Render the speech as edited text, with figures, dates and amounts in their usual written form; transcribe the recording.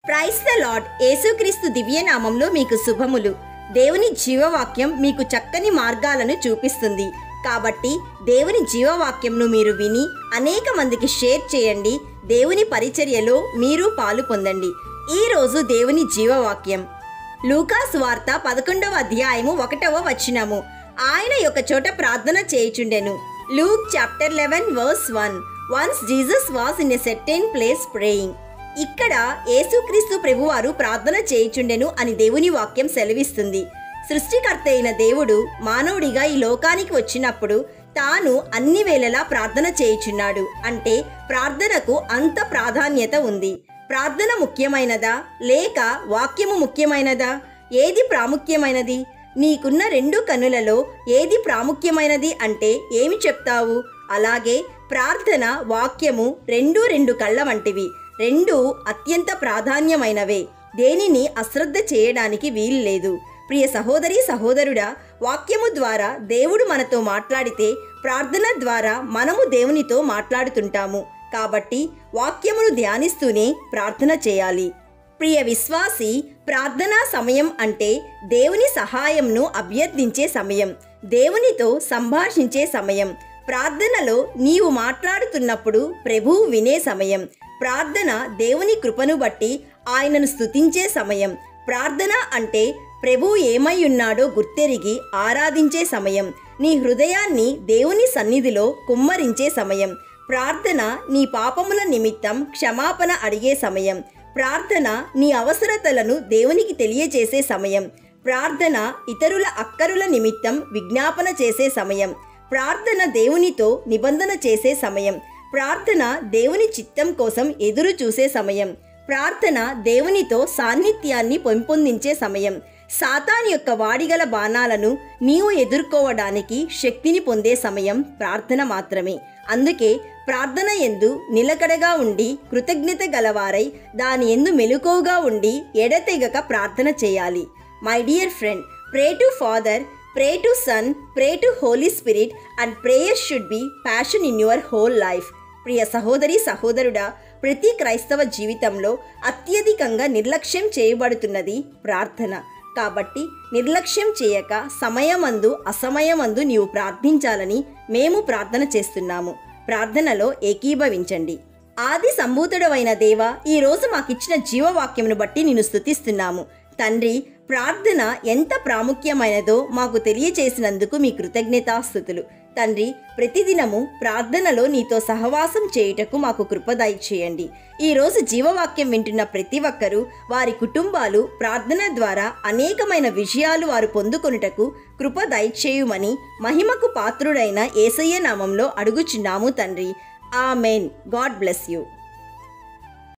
Praise the lord. యేసుక్రీస్తు దివ్యనామంలో మీకు శుభములు. దేవుని జీవవాక్యం మీకు చక్కని మార్గాలను చూపిస్తుంది. కాబట్టి దేవుని జీవవాక్యంను మీరు విని అనేక మందికి షేర్ చేయండి. దేవుని పరిచర్యలో మీరు పాలు పొందండి. ఈరోజు దేవుని జీవవాక్యం లూకా సువార్త 11వ అధ్యాయము 1వ వచనము. ఆయన ఒక చోట ప్రార్థన చేయుచుండెను. Luke chapter 11 verse 1. Once Jesus was in a certain place praying. ఇక్కడ యేసుక్రీస్తు ప్రభువారు ప్రార్థన చేయుచుండెను అని దేవుని వాక్యం సెలవిస్తుంది. సృష్టికర్త అయిన దేవుడు మానవుడిగా ఈ లోకానికి వచ్చినప్పుడు తాను అన్ని వేళలా ప్రార్థన చేయుచున్నాడు. అంటే ప్రార్థనకు అంత ప్రాధాన్యత ఉంది. ప్రార్థన ముఖ్యమైనదా లేక వాక్యము ముఖ్యమైనదా? ఏది ప్రాముఖ్యమైనది? నీకున్న 2 కన్నులలో ఏది ప్రాముఖ్యమైనది అంటే ఏమి చెప్తావు? అలాగే ప్రార్థన వాక్యము రెండు కళ్ళ వంటివి. 2 అత్యంత ప్రాధాన్యమైనవే. దేనిని అశ్రద్ధ చేయడానికి వీలు లేదు. ప్రియ సహోదరి సహోదరుడా, వాక్యము ద్వారా దేవుడు మనతో మాట్లాడితే ప్రార్థన ద్వారా మనము దేవునితో మాట్లాడుతుంటాము. కాబట్టి వాక్యమును ధ్యానిస్తూనే ప్రార్థన చేయాలి. ప్రియ విశ్వాసి, ప్రార్థనా సమయం అంటే దేవుని సహాయంను అభ్యర్థించే సమయం, దేవునితో సంభాషించే సమయం. ప్రార్థనలో నీవు మాట్లాడుతున్నప్పుడు ప్రభువు వినే సమయం. ప్రార్థన దేవుని కృపను బట్టి ఆయనను స్తుతించే సమయం. ప్రార్థన అంటే ప్రభువు ఏమై ఉన్నాడో గుర్తెరిగి ఆరాధించే సమయం. నీ హృదయాన్ని దేవుని సన్నిధిలో కుమ్మరించే సమయం. ప్రార్థన నీ పాపముల నిమిత్తం క్షమాపణ అడిగే సమయం. ప్రార్థన నీ అవసరతలను దేవునికి తెలియజేసే సమయం. ప్రార్థన ఇతరుల అక్కరుల నిమిత్తం విజ్ఞాపన చేసే సమయం. ప్రార్థన దేవునితో నిబంధన చేసే సమయం. ప్రార్థన దేవుని చిత్తం కోసం ఎదురు చూసే సమయం. ప్రార్థన దేవునితో సాన్నిధ్యాన్ని పెంపొందించే సమయం. సాతాను యొక్క వాడిగల బాణాలను నీవు ఎదుర్కోవడానికి శక్తిని పొందే సమయం ప్రార్థన మాత్రమే. అందుకే ప్రార్థన యందు నిలకడగా ఉండి కృతజ్ఞత గలవారై దాని యందు మెలకువగా ఉండి ఎడతెగక ప్రార్థన చేయాలి. My dear friend, pray to father, pray to Son, pray to Holy Spirit, and prayer should be passion in your whole life. ప్రియ సహోదరి సహోదరుడా, ప్రతి క్రైస్తవ జీవితంలో అత్యధికంగా నిర్లక్ష్యం చేయబడుతున్నది ప్రార్థన. కాబట్టి నిర్లక్ష్యం చేయక సమయమందు అసమయమందు నీవు ప్రార్థించాలని మేము ప్రార్థన చేస్తున్నాము. ప్రార్థనలో ఏకీభవించండి. ఆది సంభూతుడవైన దేవా, ఈరోజు మాకిచ్చిన జీవవాక్యమును బట్టి నిన్ను స్తుతిస్తున్నాము. తండ్రి, ప్రార్థన ఎంత ప్రాముఖ్యమైనదో మాకు తెలియచేసినందుకు మీ కృతజ్ఞతాస్తుతులు. తండ్రి, ప్రతిదినము ప్రార్థనలో నీతో సహవాసం చేయుటకు మాకు కృప దయచేయండి. ఈరోజు జీవవాక్యం వింటున్న ప్రతి ఒక్కరూ వారి కుటుంబాలు ప్రార్థన ద్వారా అనేకమైన విజయాలు వారు పొందుకొనుటకు కృప దయచేయుమని మహిమకు పాత్రుడైన యేసయ్య నామంలో అడుగుచున్నాము తండ్రి. ఆమెన్. God bless you.